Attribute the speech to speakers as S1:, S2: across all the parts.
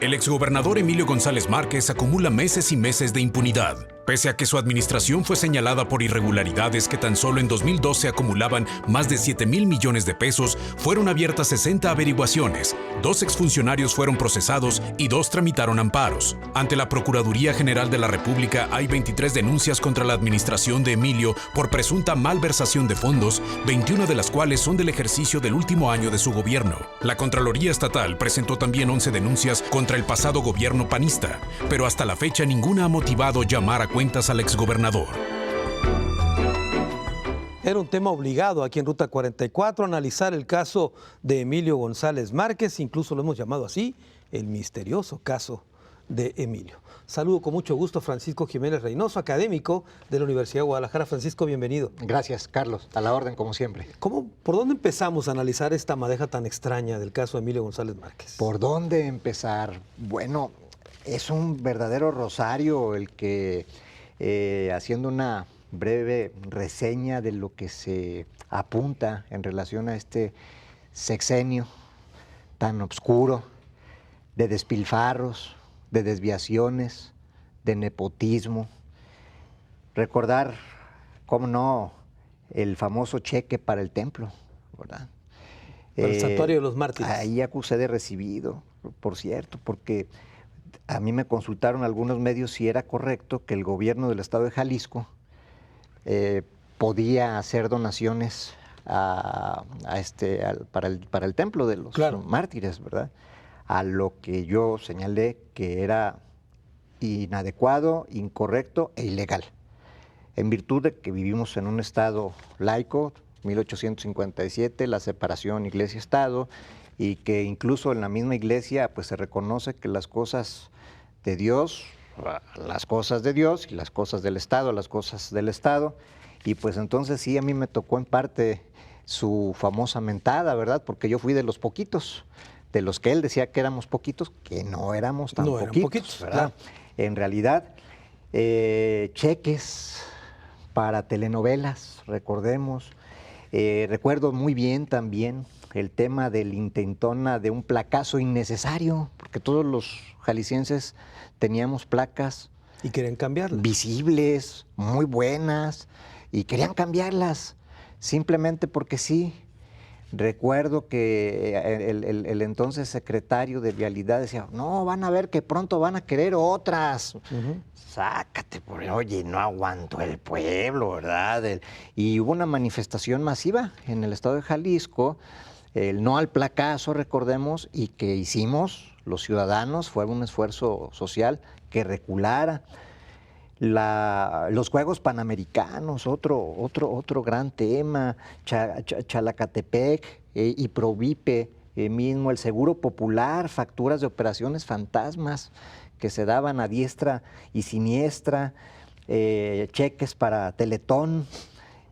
S1: El exgobernador Emilio González Márquez acumula meses y meses de impunidad. Pese a que su administración fue señalada por irregularidades que tan solo en 2012 acumulaban más de 7,000 millones de pesos, fueron abiertas 60 averiguaciones, 2 exfuncionarios fueron procesados y 2 tramitaron amparos. Ante la Procuraduría General de la República hay 23 denuncias contra la administración de Emilio por presunta malversación de fondos, 21 de las cuales son del ejercicio del último año de su gobierno. La Contraloría Estatal presentó también 11 denuncias contra el pasado gobierno panista, pero hasta la fecha ninguna ha motivado llamar a cuentas al exgobernador.
S2: Era un tema obligado aquí en Ruta 44, analizar el caso de Emilio González Márquez, incluso lo hemos llamado así, el misterioso caso de Emilio. Saludo con mucho gusto a Francisco Jiménez Reynoso, académico de la Universidad de Guadalajara. Francisco, bienvenido.
S3: Gracias, Carlos. A la orden, como siempre.
S2: ¿Por dónde empezamos a analizar esta madeja tan extraña del caso de Emilio González Márquez?
S3: ¿Por dónde empezar? Bueno, es un verdadero rosario el que, haciendo una breve reseña de lo que se apunta en relación a este sexenio tan oscuro, de despilfarros, de desviaciones, de nepotismo. Recordar, cómo no, el famoso cheque para el templo, ¿verdad?
S2: Para el Santuario de los Mártires.
S3: Ahí acusé de recibido, por cierto, porque a mí me consultaron algunos medios si era correcto que el gobierno del estado de Jalisco podía hacer donaciones para el templo de los mártires, ¿verdad? A lo que yo señalé que era inadecuado, incorrecto e ilegal. En virtud de que vivimos en un estado laico, 1857, la separación iglesia-estado, y que incluso en la misma iglesia pues se reconoce que las cosas de Dios, las cosas de Dios, y las cosas del Estado, las cosas del Estado. Y pues entonces sí, a mí me tocó en parte su famosa mentada, ¿verdad? Porque yo fui de los poquitos, de los que él decía que éramos poquitos, que no éramos tan poquitos, ¿verdad? Claro. En realidad, cheques para telenovelas, recordemos. Recuerdo muy bien también el tema del intentona de un placazo innecesario, porque todos los jaliscienses teníamos placas.
S2: Y querían cambiarlas.
S3: Visibles, muy buenas, y querían cambiarlas, simplemente porque sí. Recuerdo que el entonces secretario de Vialidad decía, no, van a ver que pronto van a querer otras. Sácate, oye, no aguantó el pueblo, ¿verdad? Y hubo una manifestación masiva en el estado de Jalisco, el no al placazo, recordemos, y que hicimos los ciudadanos, fue un esfuerzo social que reculara. Los Juegos Panamericanos, otro gran tema, Chalacatepec y Provipe mismo, el Seguro Popular, facturas de operaciones fantasmas que se daban a diestra y siniestra, cheques para Teletón,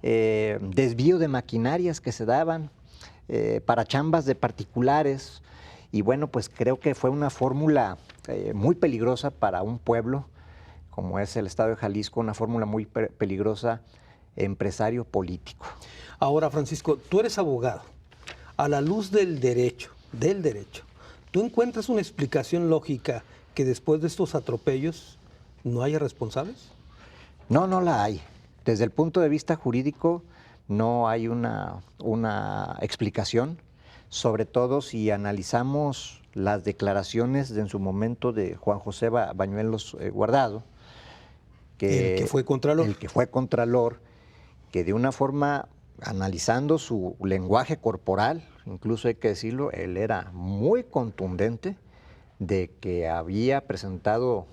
S3: desvío de maquinarias que se daban para chambas de particulares. Y bueno, pues creo que fue una fórmula muy peligrosa para un pueblo como es el estado de Jalisco, una fórmula muy peligrosa, empresario político.
S2: Ahora, Francisco, tú eres abogado. A la luz del derecho, ¿tú encuentras una explicación lógica que después de estos atropellos no haya responsables?
S3: No, no la hay. Desde el punto de vista jurídico no hay una explicación, sobre todo si analizamos las declaraciones en su momento de Juan José Bañuelos Guardado,
S2: el que fue contralor.
S3: El que fue contralor, que de una forma, analizando su lenguaje corporal, incluso hay que decirlo, él era muy contundente de que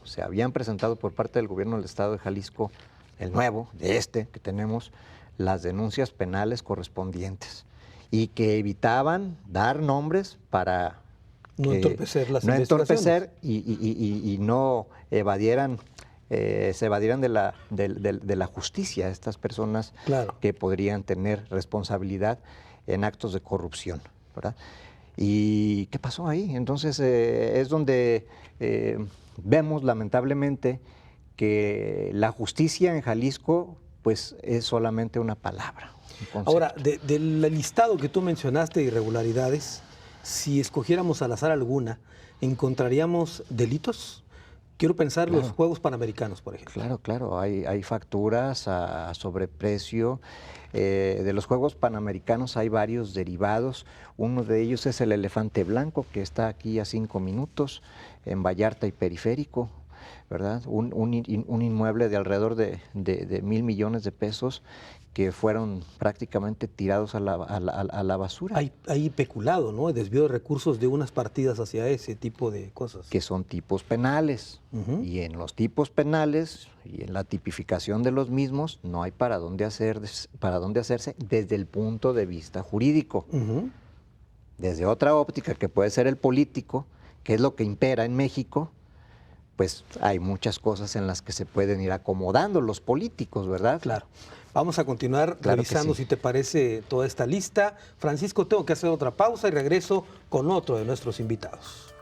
S3: se habían presentado por parte del gobierno del estado de Jalisco, el nuevo, que tenemos, las denuncias penales correspondientes y que evitaban dar nombres para
S2: no entorpecer las
S3: investigaciones. No
S2: entorpecer
S3: y no evadieran se evadieran de la justicia estas personas que podrían tener responsabilidad en actos de corrupción, ¿verdad? ¿Y qué pasó ahí? Entonces es donde vemos lamentablemente que la justicia en Jalisco pues es solamente una palabra.
S2: Ahora, del listado que tú mencionaste de irregularidades, si escogiéramos al azar alguna, ¿encontraríamos delitos? Quiero pensar los Juegos Panamericanos, por ejemplo.
S3: Claro. Hay facturas a sobreprecio. De los Juegos Panamericanos hay varios derivados. Uno de ellos es el Elefante Blanco, que está aquí a 5 minutos, en Vallarta y Periférico, ¿verdad? Un inmueble de alrededor de 1,000 millones de pesos que fueron prácticamente tirados a la basura.
S2: Hay peculado, ¿no? Desvío de recursos de unas partidas hacia ese tipo de cosas.
S3: Que son tipos penales. Y en los tipos penales y en la tipificación de los mismos no hay para dónde hacerse desde el punto de vista jurídico. Desde otra óptica, que puede ser el político, que es lo que impera en México, pues hay muchas cosas en las que se pueden ir acomodando los políticos, ¿verdad?
S2: Claro. Vamos a continuar revisando, si te parece, toda esta lista. Francisco, tengo que hacer otra pausa y regreso con otro de nuestros invitados.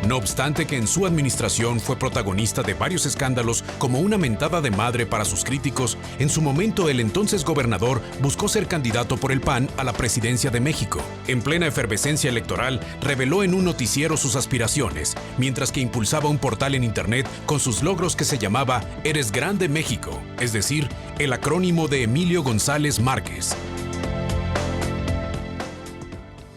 S1: No obstante que en su administración fue protagonista de varios escándalos como una mentada de madre para sus críticos, en su momento el entonces gobernador buscó ser candidato por el PAN a la presidencia de México. En plena efervescencia electoral, reveló en un noticiero sus aspiraciones, mientras que impulsaba un portal en internet con sus logros que se llamaba Eres Grande México, es decir, el acrónimo de Emilio González Márquez.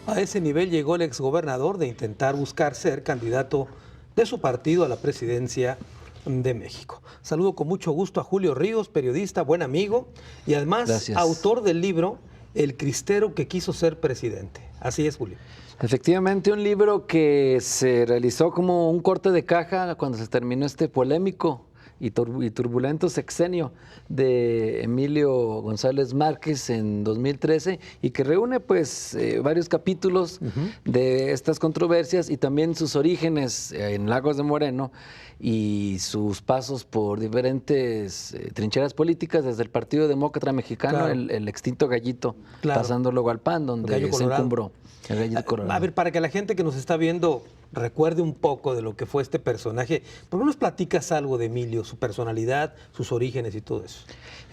S2: A ese nivel llegó el exgobernador de intentar buscar ser candidato de su partido a la presidencia de México. Saludo con mucho gusto a Julio Ríos, periodista, buen amigo y además autor del libro El cristero que quiso ser presidente. Así es, Julio.
S4: Efectivamente, un libro que se realizó como un corte de caja cuando se terminó este polémico y turbulento sexenio de Emilio González Márquez en 2013 y que reúne pues varios capítulos de estas controversias y también sus orígenes en Lagos de Moreno y sus pasos por diferentes trincheras políticas, desde el Partido Demócrata Mexicano, el extinto Gallito, pasando luego al PAN, donde se encumbró. El Gallito Colorado.
S2: A ver, para que la gente que nos está viendo recuerde un poco de lo que fue este personaje, ¿por qué nos platicas algo de Emilio, su personalidad, sus orígenes y todo eso?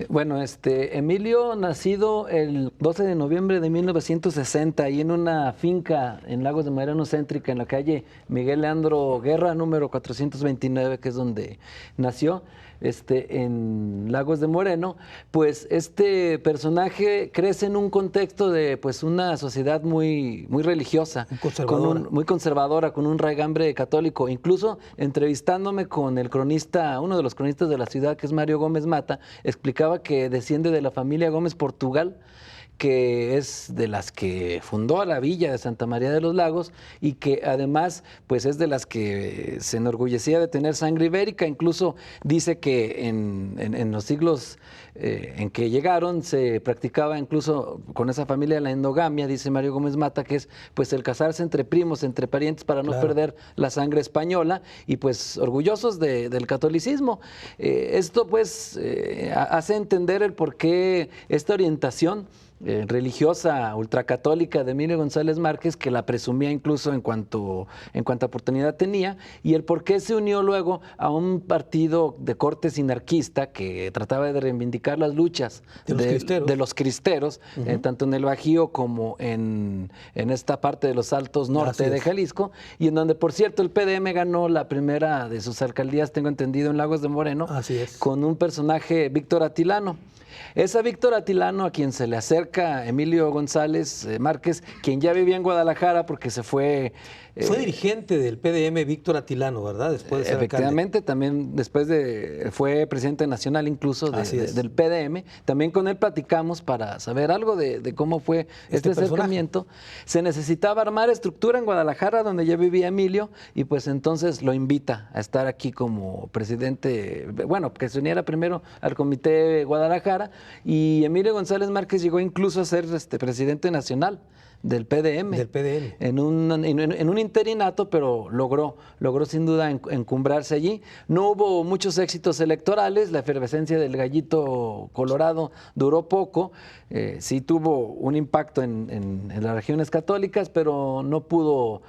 S4: Bueno, Emilio, nacido el 12 de noviembre de 1960, ahí en una finca en Lagos de Moreno céntrica, en la calle Miguel Leandro Guerra, número 429, que es donde nació. En Lagos de Moreno, pues este personaje crece en un contexto de pues una sociedad muy religiosa, muy conservadora, con un raigambre católico. Incluso entrevistándome con el cronista, uno de los cronistas de la ciudad, que es Mario Gómez Mata, explicaba que desciende de la familia Gómez Portugal, que es de las que fundó a la villa de Santa María de los Lagos y que además pues es de las que se enorgullecía de tener sangre ibérica. Incluso dice que en los siglos en que llegaron se practicaba incluso con esa familia la endogamia, dice Mario Gómez Mata, que es pues el casarse entre primos, entre parientes para no perder la sangre española y pues orgullosos del catolicismo. Esto pues hace entender el por qué esta orientación religiosa ultracatólica de Emilio González Márquez, que la presumía incluso en cuanto oportunidad tenía, y el por qué se unió luego a un partido de corte sinarquista que trataba de reivindicar las luchas de los cristeros, tanto en el Bajío como en esta parte de los Altos Norte de Jalisco, y en donde, por cierto, el PDM ganó la primera de sus alcaldías, tengo entendido, en Lagos de Moreno, con un personaje, Víctor Atilano. Es a Víctor Atilano a quien se le acerca Emilio González Márquez, quien ya vivía en Guadalajara porque se fue...
S2: Fue dirigente del PDM Víctor Atilano, ¿verdad? Después de ser
S4: efectivamente,
S2: alcalde.
S4: También después fue presidente nacional incluso del PDM. También con él platicamos para saber algo de cómo fue este acercamiento. Se necesitaba armar estructura en Guadalajara, donde ya vivía Emilio, y pues entonces lo invita a estar aquí como presidente, bueno, que se uniera primero al Comité Guadalajara, y Emilio González Márquez llegó incluso a ser presidente nacional del PDM.
S2: Del PDM.
S4: En un interinato, pero logró sin duda encumbrarse allí. No hubo muchos éxitos electorales, la efervescencia del gallito colorado duró poco, sí tuvo un impacto en las regiones católicas, pero no pudo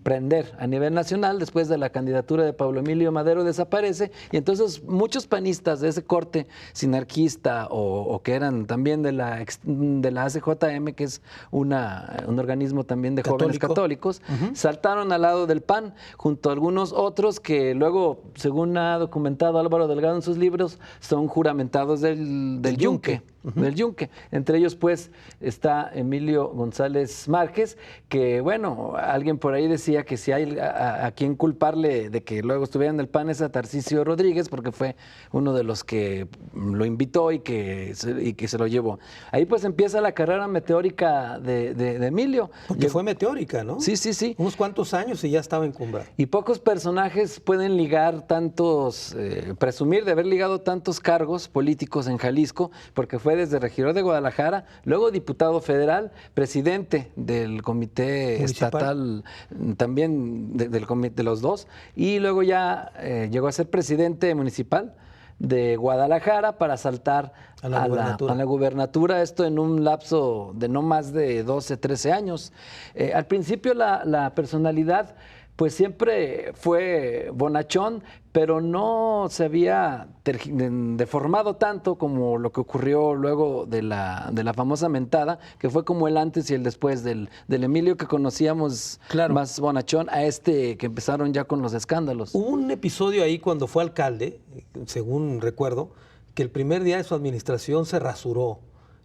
S4: prender a nivel nacional. Después de la candidatura de Pablo Emilio Madero desaparece, y entonces muchos panistas de ese corte sinarquista o que eran también de la ACJM, que es un organismo también de jóvenes católicos, saltaron al lado del PAN, junto a algunos otros que luego, según ha documentado Álvaro Delgado en sus libros, son juramentados del Yunque. Del Yunque. Entre ellos, pues, está Emilio González Márquez, que, bueno, alguien por ahí decía que si hay a quien culparle de que luego estuviera en el PAN es a Tarcisio Rodríguez, porque fue uno de los que lo invitó y que se lo llevó. Ahí, pues, empieza la carrera meteórica de Emilio.
S2: Porque fue meteórica, ¿no?
S4: Sí, sí, sí.
S2: Unos cuantos años y ya estaba encumbrado.
S4: Y pocos personajes pueden ligar tantos, presumir de haber ligado tantos cargos políticos en Jalisco, porque fue desde regidor de Guadalajara, luego diputado federal, presidente del comité
S2: municipal
S4: estatal, también del comité de los dos, y luego ya llegó a ser presidente municipal de Guadalajara para saltar a la gubernatura, esto en un lapso de no más de 12, 13 años. Al principio la personalidad pues siempre fue bonachón, pero no se había deformado tanto como lo que ocurrió luego de la famosa mentada, que fue como el antes y el después del Emilio que conocíamos, claro, más bonachón, a que empezaron ya con los escándalos.
S2: Hubo un episodio ahí cuando fue alcalde, según recuerdo, que el primer día de su administración se rasuró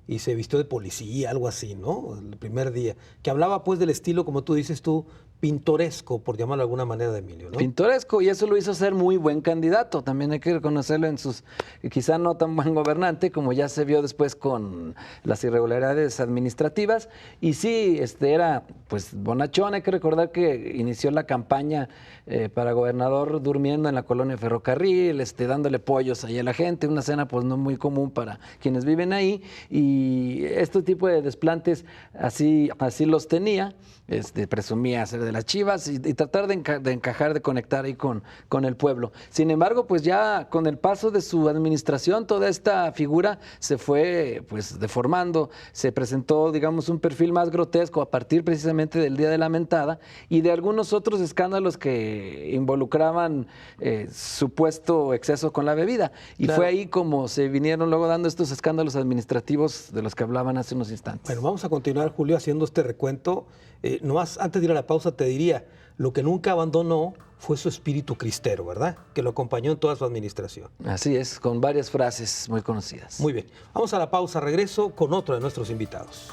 S2: y se vistió de policía, algo así, ¿no? El primer día, que hablaba pues del estilo, como tú dices tú, pintoresco, por llamarlo de alguna manera, de Emilio, ¿no?
S4: Pintoresco, y eso lo hizo ser muy buen candidato. También hay que reconocerlo en sus, quizá no tan buen gobernante, como ya se vio después con las irregularidades administrativas. Y sí, era pues bonachón. Hay que recordar que inició la campaña para gobernador durmiendo en la colonia Ferrocarril, dándole pollos ahí a la gente, una cena pues no muy común para quienes viven ahí. Y este tipo de desplantes así los tenía. Presumía ser de las Chivas y tratar de encajar, de conectar ahí con el pueblo. Sin embargo, pues ya con el paso de su administración, toda esta figura se fue pues deformando, se presentó, digamos, un perfil más grotesco a partir precisamente del día de la mentada y de algunos otros escándalos que involucraban supuesto exceso con la bebida. Y claro, fue ahí como se vinieron luego dando estos escándalos administrativos de los que hablaban hace unos instantes.
S2: Bueno, vamos a continuar, Julio, haciendo este recuento. Nomás antes de ir a la pausa te diría, lo que nunca abandonó fue su espíritu cristero, ¿verdad? Que lo acompañó en toda su administración.
S4: Así es, con varias frases muy conocidas.
S2: Muy bien, vamos a la pausa, regreso con otro de nuestros invitados.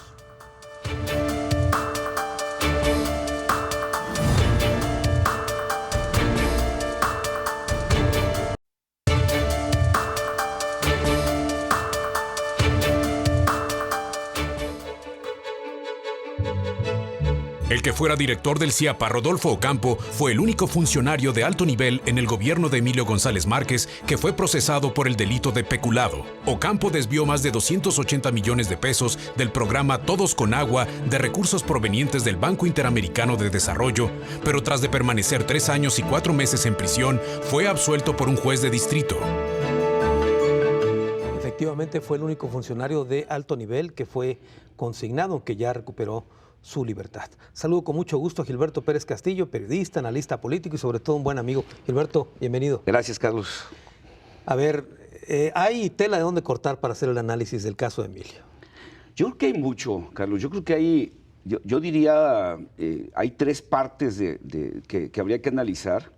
S1: El que fuera director del CIAPA, Rodolfo Ocampo, fue el único funcionario de alto nivel en el gobierno de Emilio González Márquez que fue procesado por el delito de peculado. Ocampo desvió más de 280 millones de pesos del programa Todos con Agua de recursos provenientes del Banco Interamericano de Desarrollo, pero tras de permanecer 3 años y 4 meses en prisión, fue absuelto por un juez de distrito.
S2: Efectivamente fue el único funcionario de alto nivel que fue consignado, aunque ya recuperó su libertad. Saludo con mucho gusto a Gilberto Pérez Castillo, periodista, analista político y sobre todo un buen amigo. Gilberto, bienvenido.
S5: Gracias, Carlos.
S2: A ver, hay tela de dónde cortar para hacer el análisis del caso de Emilio.
S5: Yo creo que hay mucho, Carlos. Yo creo que hay, yo diría, hay 3 partes que habría que analizar.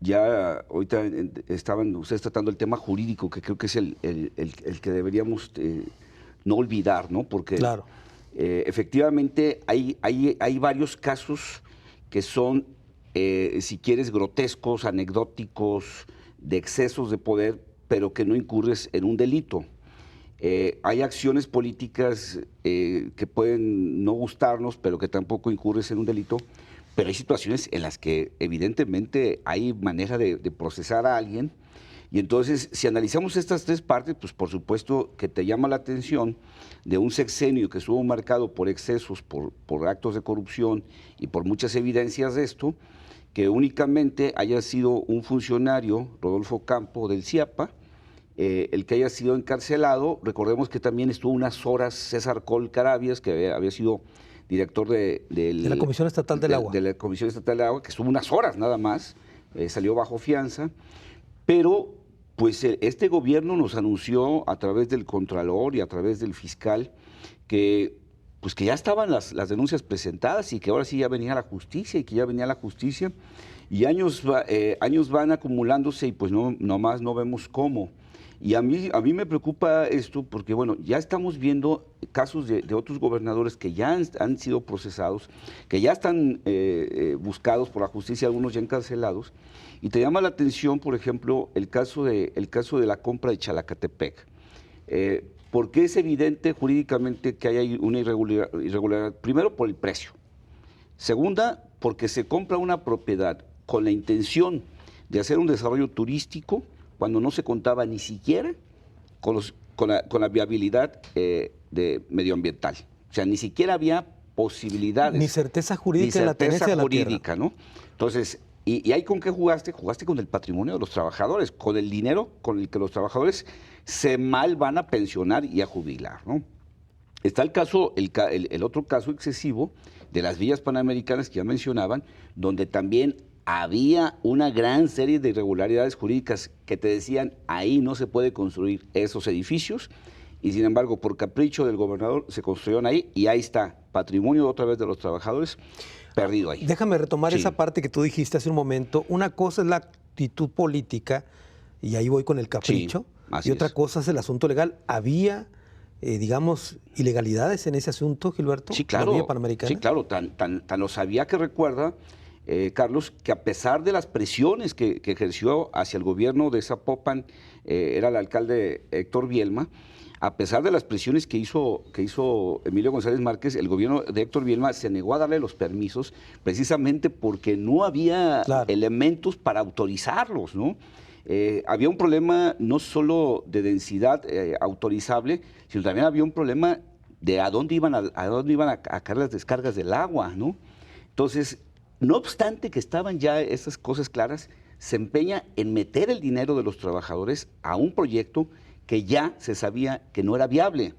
S5: Ya ahorita estaban ustedes tratando el tema jurídico, que creo que es el que deberíamos no olvidar, ¿no? Porque
S2: claro,
S5: efectivamente hay varios casos que son, si quieres, grotescos, anecdóticos, de excesos de poder, pero que no incurres en un delito. Hay acciones políticas que pueden no gustarnos, pero que tampoco incurres en un delito. Pero hay situaciones en las que evidentemente hay manera de procesar a alguien Y entonces, si analizamos estas tres partes, pues por supuesto que te llama la atención de un sexenio que estuvo marcado por excesos, por actos de corrupción y por muchas evidencias de esto, que únicamente haya sido un funcionario, Rodolfo Campo, del CIAPA, el que haya sido encarcelado. Recordemos que también estuvo unas horas César Col Carabias, que había sido director de
S2: la Comisión Estatal del Agua.
S5: De la Comisión Estatal del Agua, que estuvo unas horas nada más, salió bajo fianza, pero pues este gobierno nos anunció a través del Contralor y a través del fiscal que pues que ya estaban las denuncias presentadas y que ahora sí ya venía la justicia y años van acumulándose y pues nomás no vemos cómo. Y a mí me preocupa esto porque, bueno, ya estamos viendo casos de otros gobernadores que ya han sido procesados, que ya están buscados por la justicia, algunos ya encarcelados. Y te llama la atención, por ejemplo, el caso de la compra de Chalacatepec. Porque es evidente jurídicamente que hay una irregularidad. Primero, por el precio. Segunda, porque se compra una propiedad con la intención de hacer un desarrollo turístico cuando no se contaba ni siquiera con la viabilidad medioambiental. O sea, ni siquiera había posibilidades.
S2: Ni certeza jurídica en la tenencia de la tierra.
S5: ¿No? Entonces, ¿y ahí con qué jugaste? Jugaste con el patrimonio de los trabajadores, con el dinero con el que los trabajadores se mal van a pensionar y a jubilar, ¿no? Está el otro caso excesivo de las villas panamericanas que ya mencionaban, donde también había una gran serie de irregularidades jurídicas que te decían ahí no se puede construir esos edificios y sin embargo por capricho del gobernador se construyeron ahí y ahí está, patrimonio otra vez de los trabajadores perdido ahí.
S2: Déjame retomar esa parte que tú dijiste hace un momento. Una cosa es la actitud política y ahí voy con el capricho y otra cosa es el asunto legal. ¿Había, digamos, ilegalidades en ese asunto, Gilberto?
S5: Sí, claro.
S2: ¿La villa panamericana?
S5: Sí, claro. Tan lo sabía que recuerda, Carlos, que a pesar de las presiones que ejerció hacia el gobierno de Zapopan, era el alcalde Héctor Bielma, a pesar de las presiones que hizo Emilio González Márquez, el gobierno de Héctor Bielma se negó a darle los permisos precisamente porque no había elementos para autorizarlos, ¿no? Había un problema no solo de densidad autorizable, sino también había un problema de a dónde iban a caer las descargas del agua, ¿no? Entonces, no obstante que estaban ya esas cosas claras, se empeña en meter el dinero de los trabajadores a un proyecto que ya se sabía que no era viable.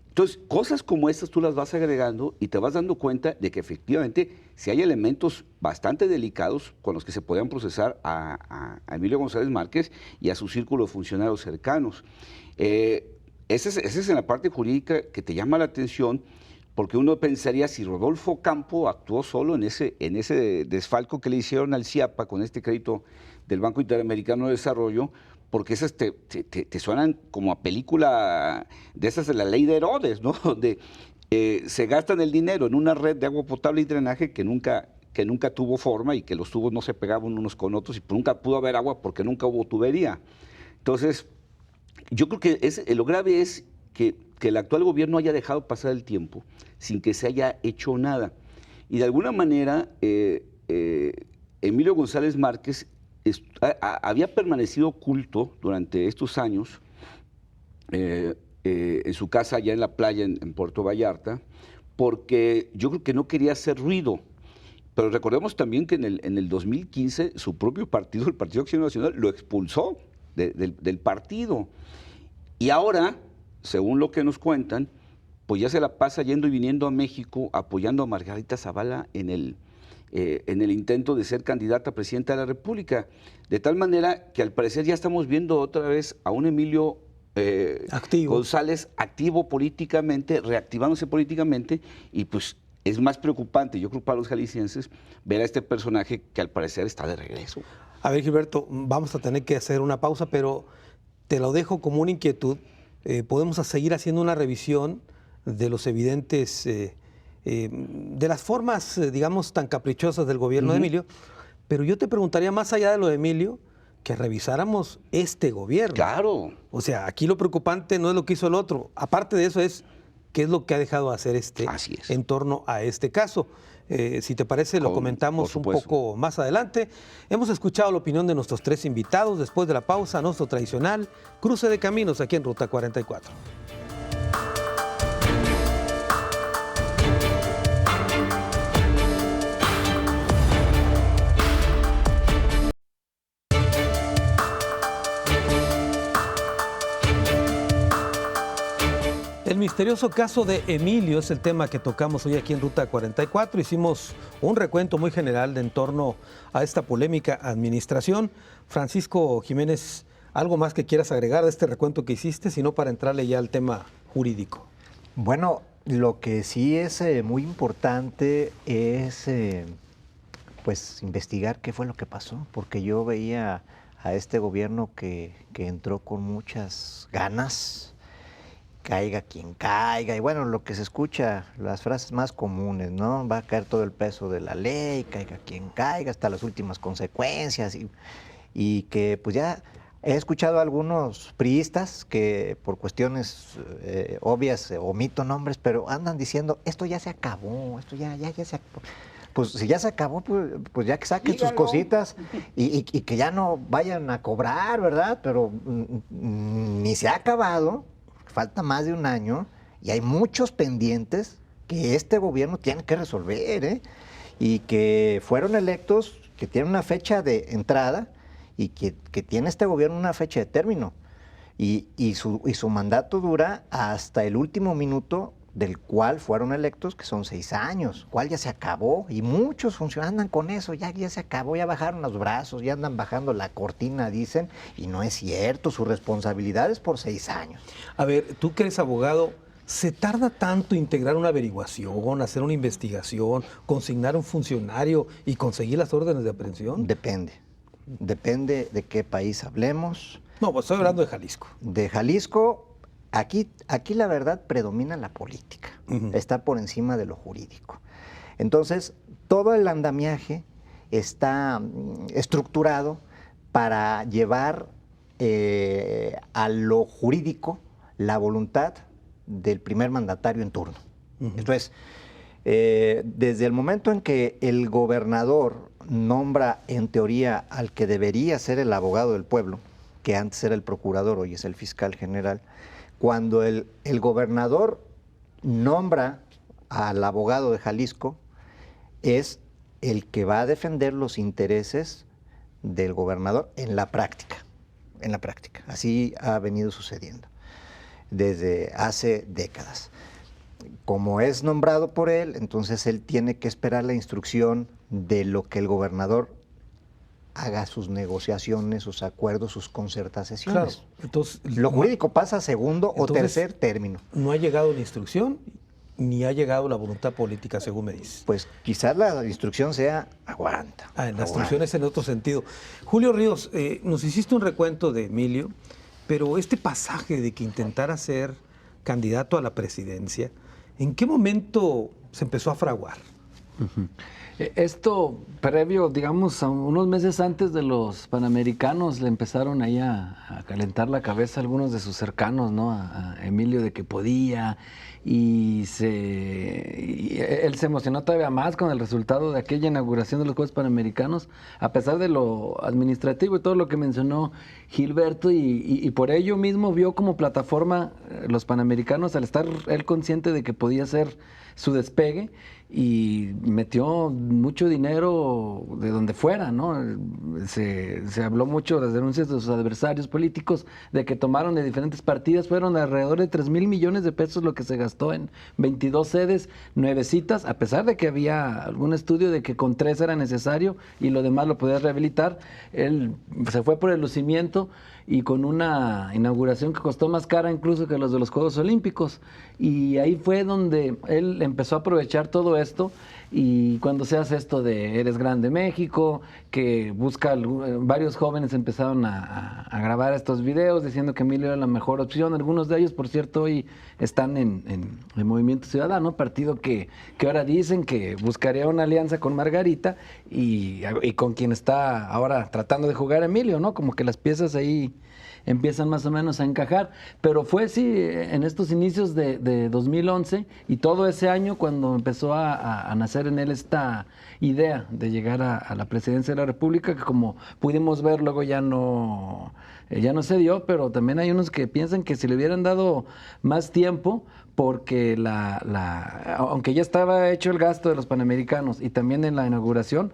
S5: Entonces, cosas como estas tú las vas agregando y te vas dando cuenta de que efectivamente si hay elementos bastante delicados con los que se podían procesar a Emilio González Márquez y a su círculo de funcionarios cercanos. Esa es en la parte jurídica que te llama la atención, porque uno pensaría si Rodolfo Campo actuó solo en ese desfalco que le hicieron al CIAPA con este crédito del Banco Interamericano de Desarrollo, porque esas te suenan como a película de esas de la ley de Herodes, ¿no? Donde se gastan el dinero en una red de agua potable y drenaje que nunca tuvo forma y que los tubos no se pegaban unos con otros y nunca pudo haber agua porque nunca hubo tubería. Entonces, yo creo que lo grave es que el actual gobierno haya dejado pasar el tiempo sin que se haya hecho nada. Y de alguna manera, Emilio González Márquez había permanecido oculto durante estos años en su casa allá en la playa en Puerto Vallarta, porque yo creo que no quería hacer ruido. Pero recordemos también que en el 2015 su propio partido, el Partido Acción Nacional, lo expulsó del partido. Y ahora, según lo que nos cuentan, pues ya se la pasa yendo y viniendo a México apoyando a Margarita Zavala en el intento de ser candidata a presidenta de la República. De tal manera que al parecer ya estamos viendo otra vez a un Emilio González activo políticamente, reactivándose políticamente, y pues es más preocupante, yo creo, para los jaliscienses, ver a este personaje que al parecer está de regreso.
S2: A ver, Gilberto, vamos a tener que hacer una pausa, pero te lo dejo como una inquietud. Podemos seguir haciendo una revisión de los evidentes, de las formas, digamos, tan caprichosas del gobierno de Emilio, pero yo te preguntaría, más allá de lo de Emilio, que revisáramos este gobierno.
S5: Claro.
S2: O sea, aquí lo preocupante no es lo que hizo el otro. Aparte de eso es qué es lo que ha dejado de hacer en torno a este caso. Si te parece, lo comentamos un poco más adelante. Hemos escuchado la opinión de nuestros 3 invitados. Después de la pausa, nuestro tradicional cruce de caminos aquí en Ruta 44. El misterioso caso de Emilio es el tema que tocamos hoy aquí en Ruta 44. Hicimos un recuento muy general en torno a esta polémica administración. Francisco Jiménez, ¿algo más que quieras agregar de este recuento que hiciste, sino para entrarle ya al tema jurídico?
S3: Bueno, lo que sí es muy importante es pues investigar qué fue lo que pasó, porque yo veía a este gobierno que entró con muchas ganas, caiga quien caiga, y bueno, lo que se escucha, las frases más comunes, ¿no? Va a caer todo el peso de la ley, caiga quien caiga, hasta las últimas consecuencias, y que pues ya he escuchado a algunos priistas que por cuestiones obvias, omito nombres, pero andan diciendo, esto ya se acabó, esto ya se acabó. Pues si ya se acabó, pues ya que saquen sus cositas y que ya no vayan a cobrar, ¿verdad? Pero ni se ha acabado. Falta más de un año y hay muchos pendientes que este gobierno tiene que resolver, y que fueron electos, que tienen una fecha de entrada y que tiene este gobierno una fecha de término. Y su mandato dura hasta el último minuto del cual fueron electos, que son 6 años, cual ya se acabó, y muchos funcionarios andan con eso, ya se acabó, ya bajaron los brazos, ya andan bajando la cortina, dicen, y no es cierto, su responsabilidad es por 6 años.
S2: A ver, tú que eres abogado, ¿se tarda tanto integrar una averiguación, hacer una investigación, consignar un funcionario y conseguir las órdenes de aprehensión?
S3: Depende de qué país hablemos.
S2: No, pues estoy hablando de Jalisco.
S3: De Jalisco. Aquí la verdad predomina la política, está por encima de lo jurídico. Entonces, todo el andamiaje está estructurado para llevar a lo jurídico la voluntad del primer mandatario en turno. Entonces, desde el momento en que el gobernador nombra en teoría al que debería ser el abogado del pueblo, que antes era el procurador, hoy es el fiscal general, cuando el gobernador nombra al abogado de Jalisco, es el que va a defender los intereses del gobernador en la práctica. Así ha venido sucediendo desde hace décadas. Como es nombrado por él, entonces él tiene que esperar la instrucción de lo que el gobernador haga, sus negociaciones, sus acuerdos, sus concertaciones. Claro. Entonces, lo jurídico pasa a segundo o tercer término.
S2: No ha llegado la instrucción ni ha llegado la voluntad política, según me dices.
S3: Pues quizás la instrucción sea aguanta.
S2: La instrucción es en otro sentido. Julio Ríos, nos hiciste un recuento de Emilio, pero este pasaje de que intentara ser candidato a la presidencia, ¿en qué momento se empezó a fraguar?
S4: Esto previo, digamos, a unos meses antes de los Panamericanos, le empezaron ahí a calentar la cabeza a algunos de sus cercanos, ¿no? A Emilio, de que podía, y él se emocionó todavía más con el resultado de aquella inauguración de los Juegos Panamericanos, a pesar de lo administrativo y todo lo que mencionó Gilberto, y por ello mismo vio como plataforma los Panamericanos, al estar él consciente de que podía ser su despegue, y metió mucho dinero de donde fuera, ¿no? Se habló mucho de las denuncias de sus adversarios políticos, de que tomaron de diferentes partidas, fueron alrededor de 3,000 millones de pesos lo que se gastó en 22 sedes, 9 citas, a pesar de que había algún estudio de que con 3 era necesario y lo demás lo podía rehabilitar. Él se fue por el lucimiento y con una inauguración que costó más cara incluso que los de los Juegos Olímpicos. Y ahí fue donde él empezó a aprovechar todo esto y cuando se hace esto de Eres Grande México, que busca, varios jóvenes empezaron a grabar estos videos diciendo que Emilio era la mejor opción. Algunos de ellos, por cierto, hoy están en el Movimiento Ciudadano, partido que ahora dicen que buscaría una alianza con Margarita y con quien está ahora tratando de jugar Emilio, ¿no? Como que las piezas ahí empiezan más o menos a encajar, pero fue sí en estos inicios de 2011 y todo ese año cuando empezó a nacer en él esta idea de llegar a la presidencia de la República, que como pudimos ver luego ya no se dio, pero también hay unos que piensan que si le hubieran dado más tiempo, porque aunque ya estaba hecho el gasto de los Panamericanos y también en la inauguración,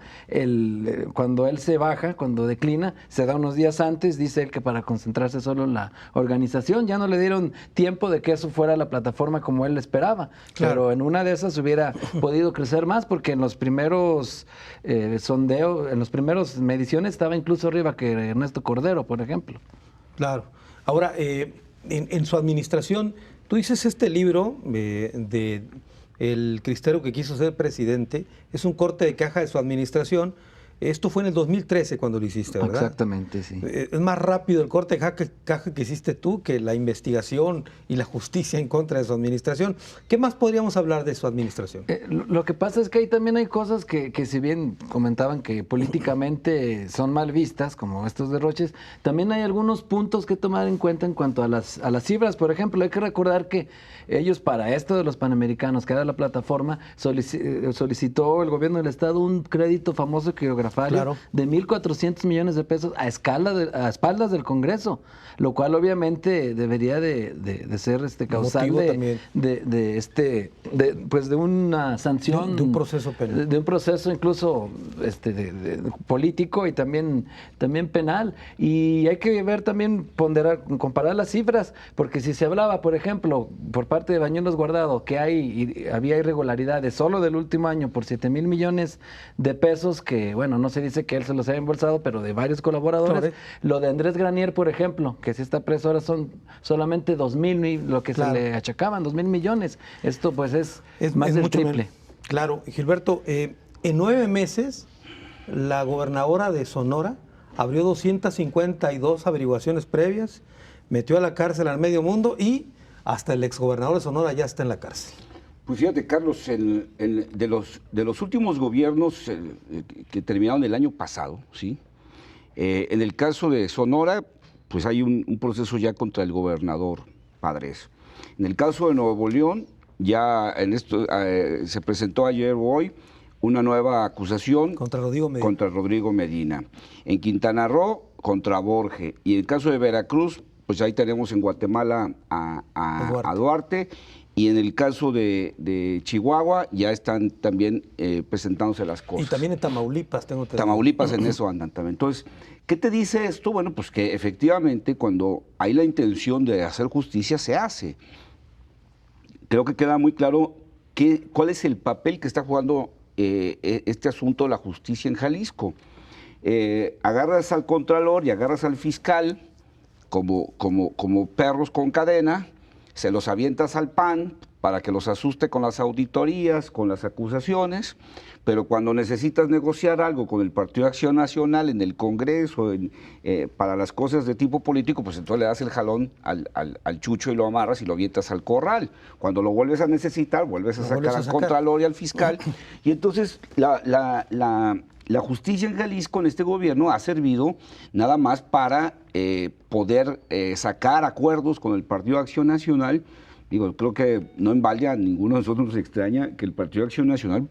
S4: cuando él se baja, cuando declina, se da unos días antes, dice él que para concentrarse solo en la organización, ya no le dieron tiempo de que eso fuera la plataforma como él esperaba, claro. Pero en una de esas hubiera podido crecer más, porque en los primeros sondeos, en las primeras mediciones estaba incluso arriba que Ernesto Cordero, por ejemplo.
S2: Claro. Ahora, en su administración, tú dices este libro de El cristero que quiso ser presidente, es un corte de caja de su administración. Esto fue en el 2013 cuando lo hiciste, ¿verdad?
S4: Exactamente, sí.
S2: Es más rápido el corte de caja que hiciste tú que la investigación y la justicia en contra de su administración. ¿Qué más podríamos hablar de su administración?
S4: Lo que pasa es que ahí también hay cosas que si bien comentaban que políticamente son mal vistas, como estos derroches, también hay algunos puntos que tomar en cuenta en cuanto a las cifras. Por ejemplo, hay que recordar que ellos para esto de los Panamericanos, que era la plataforma, solicitó el gobierno del Estado un crédito famoso geográfico, claro, de 1.400 millones de pesos a espaldas del Congreso, lo cual obviamente debería de ser causal de una sanción,
S2: de un proceso penal,
S4: de un proceso incluso político y también penal. Y hay que ver también, comparar las cifras, porque si se hablaba, por ejemplo, por parte de Bañuelos Guardado, que había irregularidades solo del último año por 7,000 millones de pesos, que bueno, no se dice que él se los haya embolsado, pero de varios colaboradores. Claro. Lo de Andrés Granier, por ejemplo, que si está preso ahora son solamente 2,000, lo que claro, se le achacaban, 2,000 millones. Esto pues es más del triple.
S2: Menos. Claro, Gilberto, en 9 meses la gobernadora de Sonora abrió 252 averiguaciones previas, metió a la cárcel al medio mundo y hasta el exgobernador de Sonora ya está en la cárcel.
S5: Pues fíjate, Carlos, de los últimos gobiernos que terminaron el año pasado, ¿sí? En el caso de Sonora, pues hay un proceso ya contra el gobernador Padres. En el caso de Nuevo León, ya se presentó ayer o hoy una nueva acusación contra Rodrigo Medina. En Quintana Roo, contra Borge. Y en el caso de Veracruz, pues ahí tenemos en Guatemala a Duarte. Y en el caso de Chihuahua ya están también presentándose las cosas.
S2: Y también en Tamaulipas,
S5: Tamaulipas en eso andan también. Entonces, ¿qué te dice esto? Bueno, pues que efectivamente cuando hay la intención de hacer justicia, se hace. Creo que queda muy claro cuál es el papel que está jugando este asunto de la justicia en Jalisco. Agarras al contralor y agarras al fiscal como perros con cadena, se los avientas al PAN para que los asuste con las auditorías, con las acusaciones, pero cuando necesitas negociar algo con el Partido de Acción Nacional en el Congreso, para las cosas de tipo político, pues entonces le das el jalón al chucho y lo amarras y lo avientas al corral. Cuando lo vuelves a necesitar, vuelves a sacar al contralor y al fiscal. Y entonces la justicia en Jalisco, en este gobierno, ha servido nada más para poder sacar acuerdos con el Partido de Acción Nacional. Digo, creo que no en balde a ninguno de nosotros nos extraña que el Partido de Acción Nacional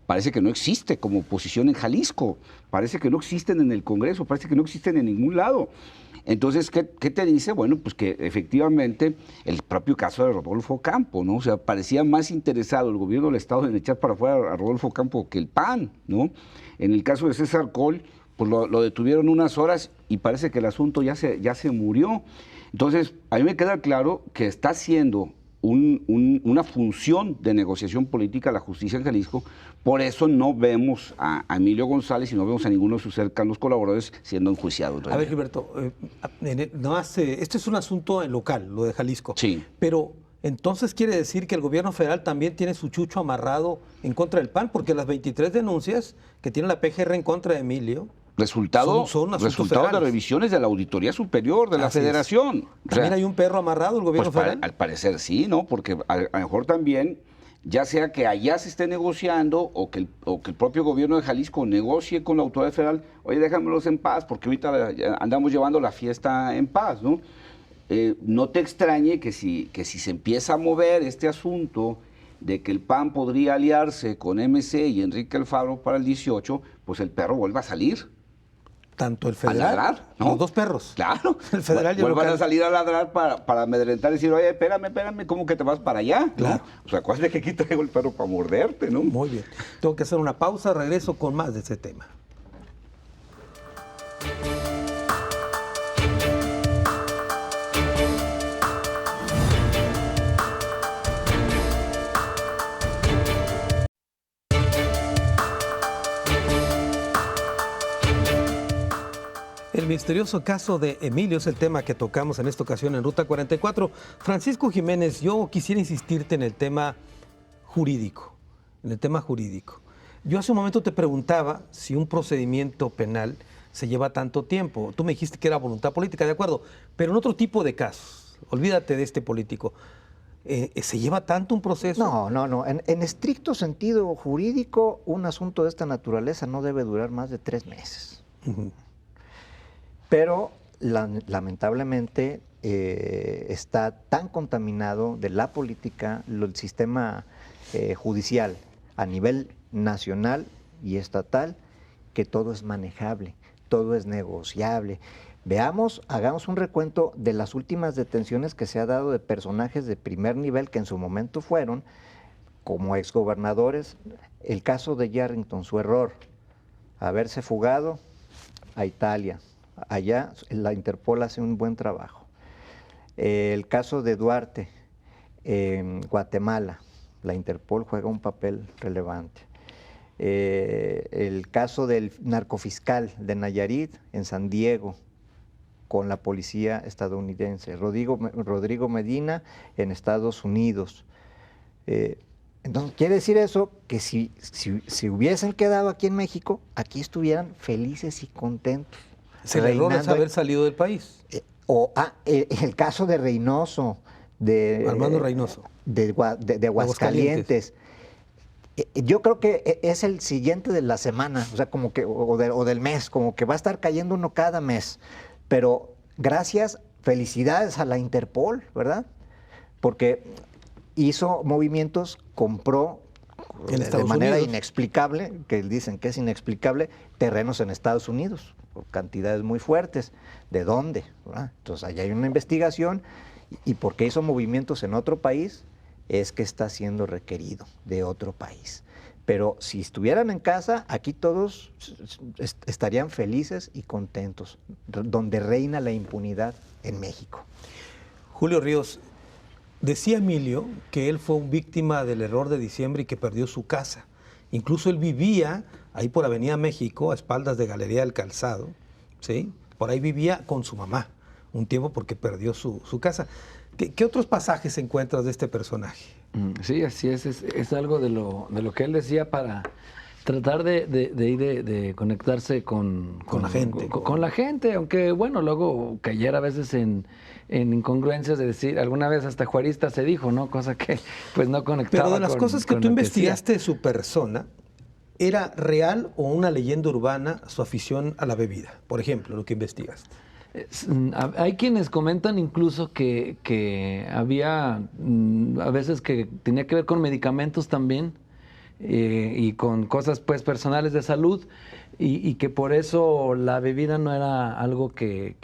S5: parece que no existe como oposición en Jalisco, parece que no existen en el Congreso, parece que no existen en ningún lado. Entonces, ¿qué te dice? Bueno, pues que efectivamente el propio caso de Rodolfo Campo, ¿no? O sea, parecía más interesado el gobierno del Estado en echar para afuera a Rodolfo Campo que el PAN, ¿no? En el caso de César Coll, pues lo detuvieron unas horas y parece que el asunto ya se murió. Entonces, a mí me queda claro que está haciendo una función de negociación política la justicia en Jalisco. Por eso no vemos a Emilio González y no vemos a ninguno de sus cercanos colaboradores siendo enjuiciados.
S2: A ver, Gilberto, esto es un asunto local, lo de Jalisco.
S5: Sí.
S2: Pero Entonces quiere decir que el gobierno federal también tiene su chucho amarrado en contra del PAN, porque las 23 denuncias que tiene la PGR en contra de Emilio
S5: Resultado de revisiones de la Auditoría Superior de la Federación.
S2: ¿También hay un perro amarrado el gobierno federal?
S5: Al parecer sí, ¿no? Porque a lo mejor también, ya sea que allá se esté negociando o que el propio gobierno de Jalisco negocie con la autoridad federal, oye, déjamelos en paz, porque ahorita andamos llevando la fiesta en paz, ¿no? No te extrañe que si se empieza a mover este asunto de que el PAN podría aliarse con MC y Enrique Alfaro para el 18, pues el perro vuelva a salir.
S2: Tanto el federal,
S5: a ladrar, ¿no?
S2: Los dos perros.
S5: Claro.
S2: El federal y el
S5: vuelvan
S2: local.
S5: a salir a ladrar para amedrentar y decir, oye, espérame, ¿cómo que te vas para allá?
S2: Claro.
S5: ¿No? O sea, acuérdate que aquí traigo el perro para morderte, ¿no?
S2: Muy bien. Tengo que hacer una pausa, regreso con más de ese tema. El misterioso caso de Emilio es el tema que tocamos en esta ocasión en Ruta 44. Francisco Jiménez, yo quisiera insistirte en el tema jurídico. Yo hace un momento te preguntaba si un procedimiento penal se lleva tanto tiempo. Tú me dijiste que era voluntad política, de acuerdo, pero en otro tipo de casos, olvídate de este político, ¿se lleva tanto un proceso?
S3: No. En estricto sentido jurídico, un asunto de esta naturaleza no debe durar más de 3 meses. Uh-huh. Pero lamentablemente está tan contaminado de la política, el sistema judicial a nivel nacional y estatal, que todo es manejable, todo es negociable. Hagamos un recuento de las últimas detenciones que se ha dado de personajes de primer nivel que en su momento fueron como exgobernadores. El caso de Yarrington, su error, haberse fugado a Italia. Allá la Interpol hace un buen trabajo. El caso de Duarte en Guatemala, la Interpol juega un papel relevante. El caso del narcofiscal de Nayarit en San Diego con la policía estadounidense. Rodrigo Medina en Estados Unidos. Entonces, quiere decir eso que si hubiesen quedado aquí en México, aquí estuvieran felices y contentos.
S2: El error es haber salido del país.
S3: El caso de Reynoso,
S2: Armando Reynoso,
S3: de Aguascalientes. Yo creo que es el siguiente de la semana, o sea, como que o del mes, como que va a estar cayendo uno cada mes. Pero felicidades a la Interpol, ¿verdad? Porque hizo movimientos, compró de manera inexplicable, que dicen que es inexplicable, terrenos en Estados Unidos, por cantidades muy fuertes. ¿De dónde? ¿Verdad? Entonces, allá hay una investigación, y porque hizo movimientos en otro país, es que está siendo requerido de otro país. Pero si estuvieran en casa, aquí todos estarían felices y contentos, donde reina la impunidad en México.
S2: Julio Ríos, decía Emilio que él fue un víctima del error de diciembre y que perdió su casa. Incluso él vivía ahí por Avenida México, a espaldas de Galería del Calzado, ¿sí? Por ahí vivía con su mamá un tiempo porque perdió su casa. ¿Qué otros pasajes encuentras de este personaje?
S4: Sí, así es algo de lo que él decía para tratar de conectarse con
S2: la gente.
S4: Con la gente, aunque bueno, luego cayera a veces en incongruencias de decir, alguna vez hasta juarista se dijo, ¿no? Cosa que pues no conectaba.
S2: Pero de las cosas que tú investigaste de su persona, ¿era real o una leyenda urbana su afición a la bebida? Por ejemplo, lo que investigaste.
S4: Hay quienes comentan incluso que había a veces que tenía que ver con medicamentos también y con cosas pues personales de salud y que por eso la bebida no era algo que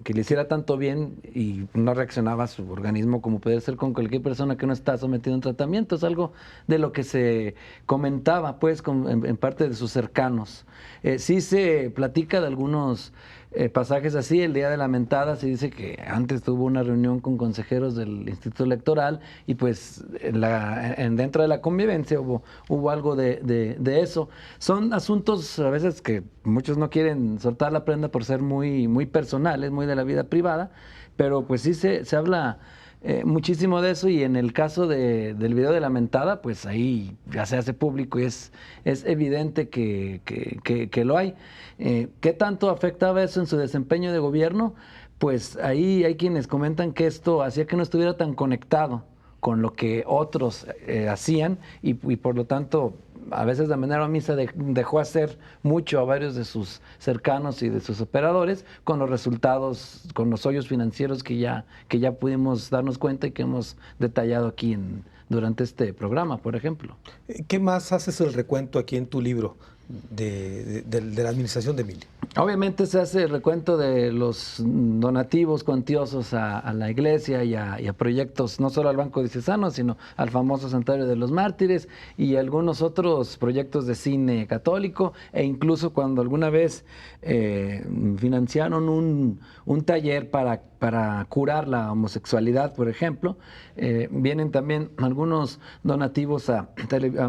S4: le hiciera tanto bien y no reaccionaba a su organismo como puede ser con cualquier persona que no está sometida a un tratamiento. Es algo de lo que se comentaba pues en parte de sus cercanos. Sí se platica de algunos pasajes así. El día de la mentada se dice que antes tuvo una reunión con consejeros del Instituto Electoral y pues dentro de la convivencia hubo algo de eso. Son asuntos a veces que muchos no quieren soltar la prenda por ser muy, muy personales, muy de la vida privada, pero pues sí se habla muchísimo de eso, y en el caso del video de la mentada, pues ahí ya se hace público y es evidente que lo hay. ¿Qué tanto afectaba eso en su desempeño de gobierno? Pues ahí hay quienes comentan que esto hacía que no estuviera tan conectado con lo que otros hacían y por lo tanto a veces de manera omisa dejó hacer mucho a varios de sus cercanos y de sus operadores con los resultados, con los hoyos financieros que ya pudimos darnos cuenta y que hemos detallado aquí durante este programa, por ejemplo.
S2: ¿Qué más haces el recuento aquí en tu libro de la administración de Emilio?
S4: Obviamente se hace el recuento de los donativos cuantiosos a la iglesia y a proyectos, no solo al Banco Diocesano, sino al famoso Santuario de los Mártires y algunos otros proyectos de cine católico, e incluso cuando alguna vez financiaron un taller para curar la homosexualidad, por ejemplo, vienen también algunos donativos a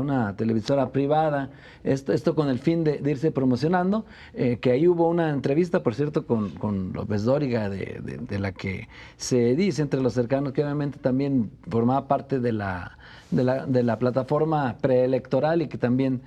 S4: una televisora privada, esto con el fin de irse promocionando, que ahí hubo una entrevista, por cierto, con López Dóriga, de la que se dice entre los cercanos que obviamente también formaba parte de la plataforma preelectoral y que también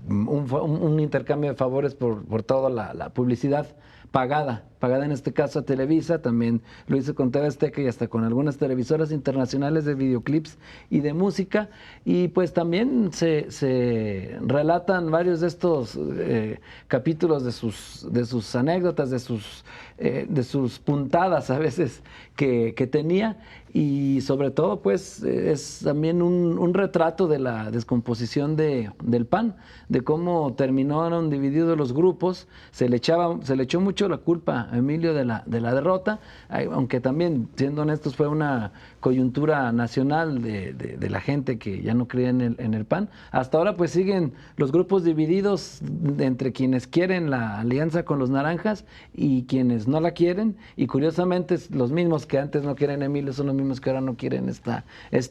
S4: un intercambio de favores por toda la publicidad pagada en este caso a Televisa, también lo hizo con TV Azteca y hasta con algunas televisoras internacionales de videoclips y de música, y pues también se relatan varios de estos capítulos de sus anécdotas, de sus puntadas a veces que tenía, y sobre todo pues es también un retrato de la descomposición del PAN, de cómo terminaron divididos los grupos. Se le echó mucho la culpa a Emilio de la derrota, aunque también, siendo honestos, fue una coyuntura nacional de la gente que ya no creía en el PAN. Hasta ahora pues siguen los grupos divididos entre quienes quieren la alianza con los naranjas y quienes no la quieren, y curiosamente los mismos que antes no quieren a Emilio son los mismos que ahora no quieren esta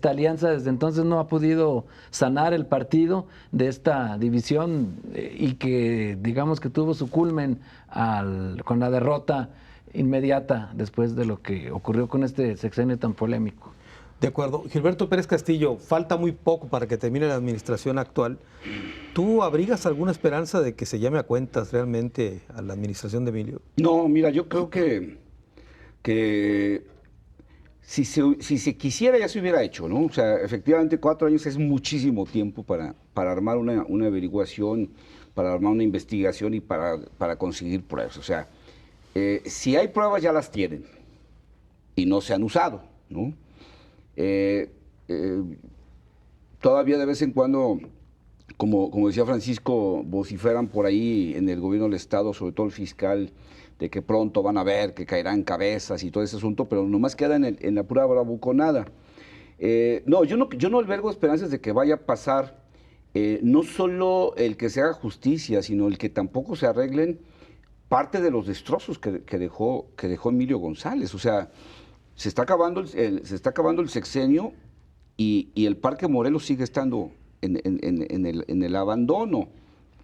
S4: alianza. Desde entonces no ha podido sanar el partido de esta división y que digamos que tuvo su culmen con la derrota inmediata después de lo que ocurrió con este sexenio tan polémico.
S2: De acuerdo. Gilberto Pérez Castillo, falta muy poco para que termine la administración actual. ¿Tú abrigas alguna esperanza de que se llame a cuentas realmente a la administración de Emilio?
S5: No, mira, yo creo que si se quisiera ya se hubiera hecho, ¿no? O sea, efectivamente 4 años es muchísimo tiempo para armar una averiguación, para armar una investigación y para conseguir pruebas. O sea, si hay pruebas ya las tienen y no se han usado, ¿no? Todavía de vez en cuando, como decía Francisco, vociferan por ahí en el gobierno del Estado, sobre todo el fiscal, de que pronto van a ver que caerán cabezas y todo ese asunto, pero nomás queda en la pura bravuconada. No, yo no albergo esperanzas de que vaya a pasar no solo el que se haga justicia, sino el que tampoco se arreglen parte de los destrozos que dejó Emilio González. O sea, se está acabando el sexenio y el Parque Morelos sigue estando en el abandono.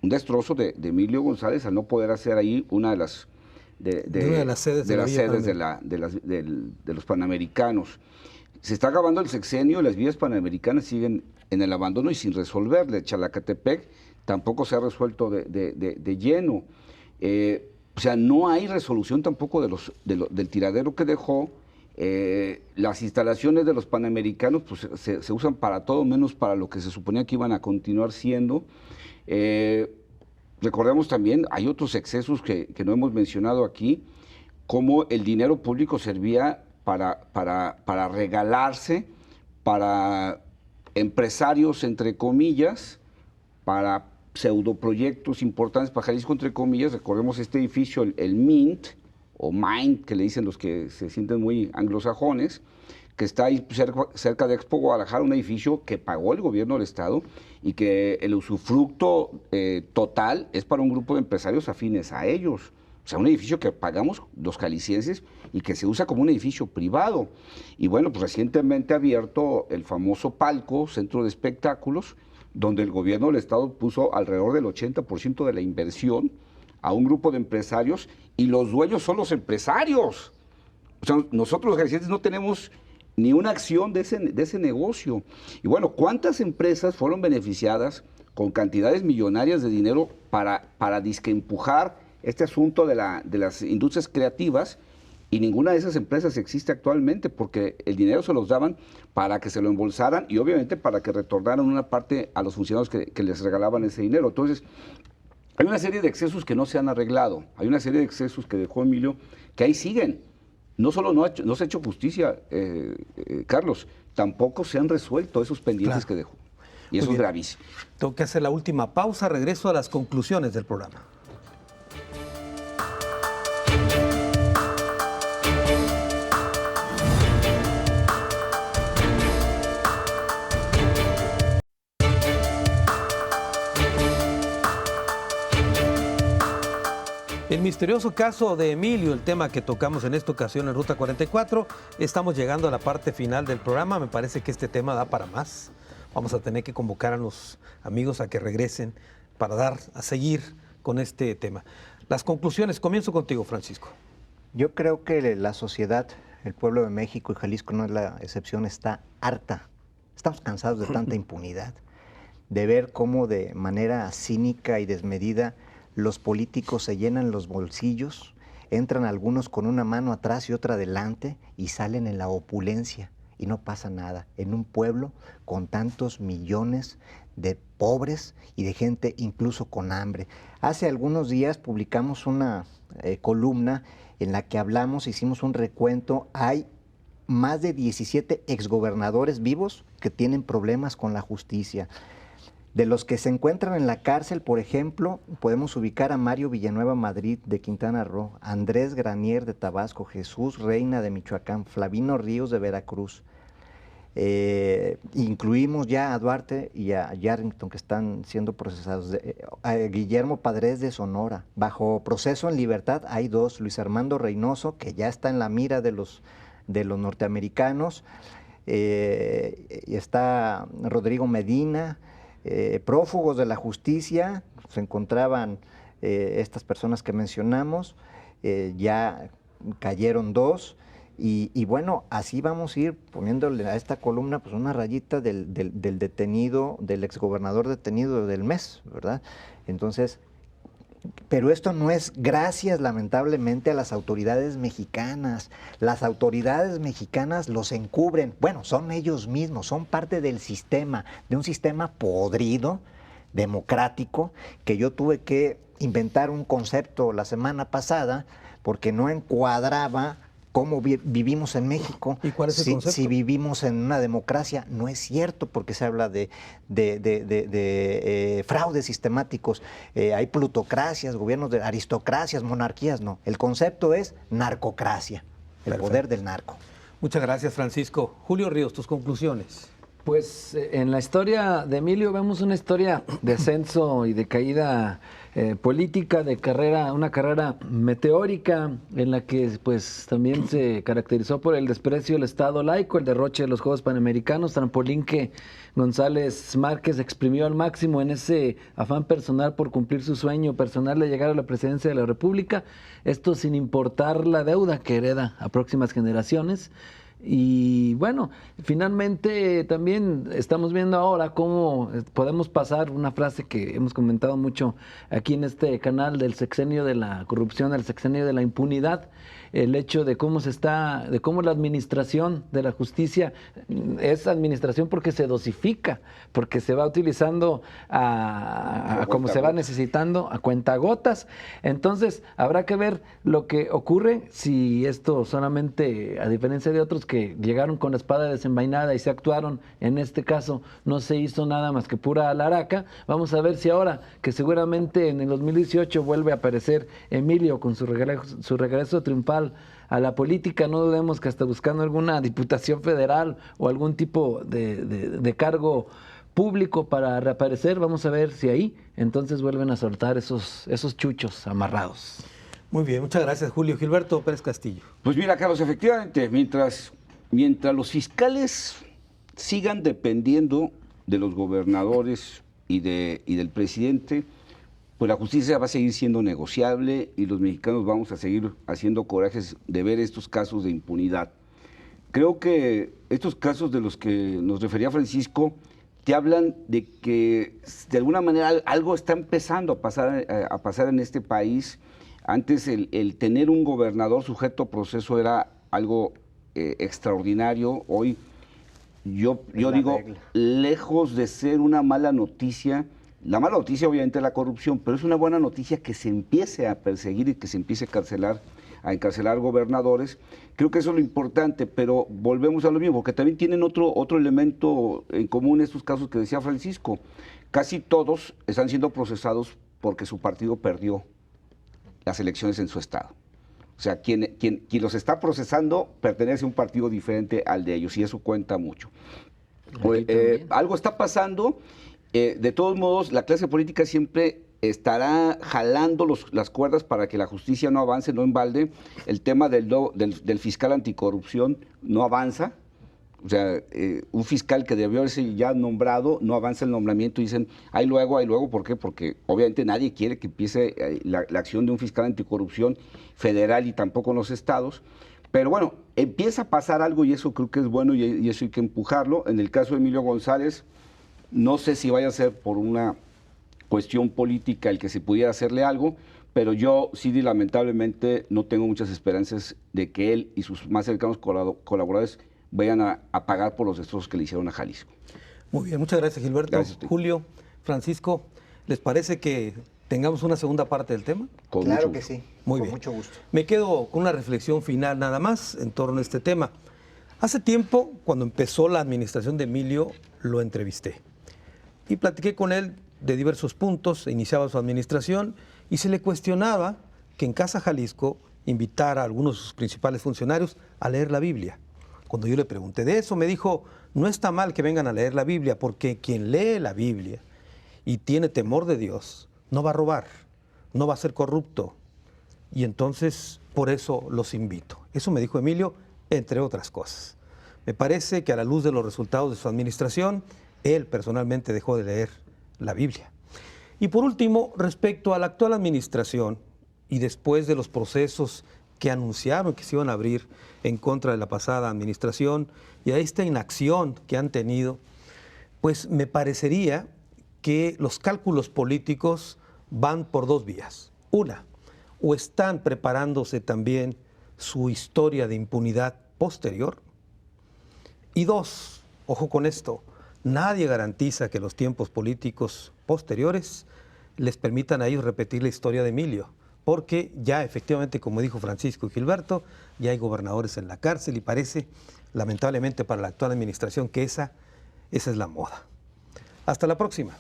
S5: Un destrozo de Emilio González al no poder hacer ahí una de las sedes de los Panamericanos. Se está acabando el sexenio, las vías panamericanas siguen en el abandono y sin resolver. De Chalacatepec tampoco se ha resuelto de lleno. O sea, no hay resolución tampoco del tiradero que dejó. Las instalaciones de los Panamericanos pues, se usan para todo menos para lo que se suponía que iban a continuar siendo. Recordemos también, hay otros excesos que no hemos mencionado aquí, como el dinero público servía para regalarse, para empresarios, entre comillas, para pseudoproyectos importantes para Jalisco, entre comillas. Recordemos este edificio, el Mint, o Mind, que le dicen los que se sienten muy anglosajones, que está ahí cerca de Expo Guadalajara, un edificio que pagó el gobierno del Estado y que el usufructo total es para un grupo de empresarios afines a ellos. O sea, un edificio que pagamos los jaliscienses y que se usa como un edificio privado. Y bueno, pues recientemente ha abierto el famoso Palco, centro de espectáculos, donde el gobierno del Estado puso alrededor del 80% de la inversión a un grupo de empresarios y los dueños son los empresarios. O sea, nosotros los jaliscienses no tenemos ni una acción de ese negocio. Y bueno, ¿cuántas empresas fueron beneficiadas con cantidades millonarias de dinero para disque empujar este asunto de las industrias creativas? Y ninguna de esas empresas existe actualmente porque el dinero se los daban para que se lo embolsaran y obviamente para que retornaran una parte a los funcionarios que les regalaban ese dinero. Entonces, hay una serie de excesos que no se han arreglado, hay una serie de excesos que dejó Emilio que ahí siguen. No solo no se ha hecho justicia, Carlos, tampoco se han resuelto esos pendientes que dejó. Y eso es gravísimo.
S2: Tengo que hacer la última pausa, regreso a las conclusiones del programa. El misterioso caso de Emilio, el tema que tocamos en esta ocasión en Ruta 44, estamos llegando a la parte final del programa. Me parece que este tema da para más. Vamos a tener que convocar a los amigos a que regresen para seguir con este tema. Las conclusiones, comienzo contigo, Francisco.
S3: Yo creo que la sociedad, el pueblo de México y Jalisco no es la excepción, está harta. Estamos cansados de tanta impunidad, de ver cómo de manera cínica y desmedida los políticos se llenan los bolsillos, entran algunos con una mano atrás y otra adelante y salen en la opulencia y no pasa nada. En un pueblo con tantos millones de pobres y de gente incluso con hambre. Hace algunos días publicamos una columna en la que hicimos un recuento. Hay más de 17 exgobernadores vivos que tienen problemas con la justicia. De los que se encuentran en la cárcel, por ejemplo, podemos ubicar a Mario Villanueva Madrid de Quintana Roo, Andrés Granier de Tabasco, Jesús Reina de Michoacán, Flavino Ríos de Veracruz. Incluimos ya a Duarte y a Yarrington, que están siendo procesados, a Guillermo Padres de Sonora. Bajo proceso en libertad hay 2, Luis Armando Reynoso, que ya está en la mira de los norteamericanos, y está Rodrigo Medina. Prófugos de la justicia, se encontraban estas personas que mencionamos, ya cayeron 2, y bueno, así vamos a ir poniéndole a esta columna pues una rayita del detenido, del exgobernador detenido del mes, ¿verdad? Entonces, pero esto no es gracias, lamentablemente, a las autoridades mexicanas. Las autoridades mexicanas los encubren. Bueno, son ellos mismos, son parte del sistema, de un sistema podrido, democrático, que yo tuve que inventar un concepto la semana pasada porque no encuadraba cómo vivimos en México.
S2: ¿Y cuál es el concepto?
S3: Si vivimos en una democracia, no es cierto, porque se habla de fraudes sistemáticos, hay plutocracias, gobiernos de aristocracias, monarquías, no. El concepto es narcocracia, el poder del narco.
S2: Muchas gracias, Francisco. Julio Ríos, tus conclusiones.
S4: Pues en la historia de Emilio vemos una historia de ascenso y de caída política, una carrera meteórica en la que pues también se caracterizó por el desprecio del Estado laico, el derroche de los Juegos Panamericanos, trampolín que González Márquez exprimió al máximo en ese afán personal por cumplir su sueño personal de llegar a la presidencia de la República, esto sin importar la deuda que hereda a próximas generaciones. Y bueno, finalmente también estamos viendo ahora cómo podemos pasar una frase que hemos comentado mucho aquí en este canal del sexenio de la corrupción al sexenio de la impunidad, el hecho de cómo la administración de la justicia es administración porque se dosifica, porque se va utilizando como se va necesitando a cuentagotas. Entonces habrá que ver lo que ocurre, si esto solamente, a diferencia de otros que llegaron con la espada desenvainada y se actuaron, en este caso no se hizo nada más que pura alaraca. Vamos a ver si ahora, que seguramente en el 2018 vuelve a aparecer Emilio con su regreso triunfal a la política, no dudemos que hasta buscando alguna diputación federal o algún tipo de cargo público para reaparecer, vamos a ver si ahí entonces vuelven a soltar esos chuchos amarrados.
S2: Muy bien, muchas gracias, Julio. Gilberto Pérez Castillo.
S5: Pues mira, Carlos, efectivamente, mientras los fiscales sigan dependiendo de los gobernadores y del presidente, pues la justicia va a seguir siendo negociable y los mexicanos vamos a seguir haciendo corajes de ver estos casos de impunidad. Creo que estos casos de los que nos refería Francisco te hablan de que de alguna manera algo está empezando a pasar en este país. Antes el tener un gobernador sujeto a proceso era algo extraordinario. Hoy yo digo, lejos de ser una mala noticia, la mala noticia obviamente es la corrupción, pero es una buena noticia que se empiece a perseguir y que se empiece a encarcelar gobernadores. Creo que eso es lo importante, pero volvemos a lo mismo, porque también tienen otro elemento en común estos casos que decía Francisco. Casi todos están siendo procesados porque su partido perdió las elecciones en su estado. O sea, quien los está procesando pertenece a un partido diferente al de ellos y eso cuenta mucho. Algo está pasando. De todos modos, la clase política siempre estará jalando las cuerdas para que la justicia no avance, no embalde. El tema del fiscal anticorrupción no avanza. O sea, un fiscal que debió haberse ya nombrado, no avanza el nombramiento y dicen, ahí luego, ¿por qué? Porque obviamente nadie quiere que empiece la acción de un fiscal anticorrupción federal y tampoco en los estados. Pero bueno, empieza a pasar algo y eso creo que es bueno y eso hay que empujarlo. En el caso de Emilio González, no sé si vaya a ser por una cuestión política el que se pudiera hacerle algo, pero yo sí lamentablemente no tengo muchas esperanzas de que él y sus más cercanos colaboradores vayan a pagar por los destrozos que le hicieron a Jalisco.
S2: Muy bien, muchas gracias, Gilberto.
S5: Gracias.
S2: Julio, Francisco, ¿les parece que tengamos una segunda parte del tema?
S3: Claro que sí,
S2: Muy
S3: con
S2: bien.
S3: mucho gusto.
S2: Me quedo con una reflexión final nada más en torno a este tema. Hace tiempo, cuando empezó la administración de Emilio, lo entrevisté y platiqué con él de diversos puntos. Iniciaba su administración y se le cuestionaba que en Casa Jalisco invitara a algunos de sus principales funcionarios a leer la Biblia. Cuando yo le pregunté de eso, me dijo, no está mal que vengan a leer la Biblia, porque quien lee la Biblia y tiene temor de Dios, no va a robar, no va a ser corrupto. Y entonces, por eso los invito. Eso me dijo Emilio, entre otras cosas. Me parece que a la luz de los resultados de su administración, él personalmente dejó de leer la Biblia. Y por último, respecto a la actual administración y después de los procesos que anunciaron que se iban a abrir en contra de la pasada administración y a esta inacción que han tenido, pues me parecería que los cálculos políticos van por dos vías. Una, o están preparándose también su historia de impunidad posterior. Y dos, ojo con esto, nadie garantiza que los tiempos políticos posteriores les permitan a ellos repetir la historia de Emilio, porque ya efectivamente, como dijo Francisco y Gilberto, ya hay gobernadores en la cárcel y parece, lamentablemente para la actual administración, que esa es la moda. Hasta la próxima.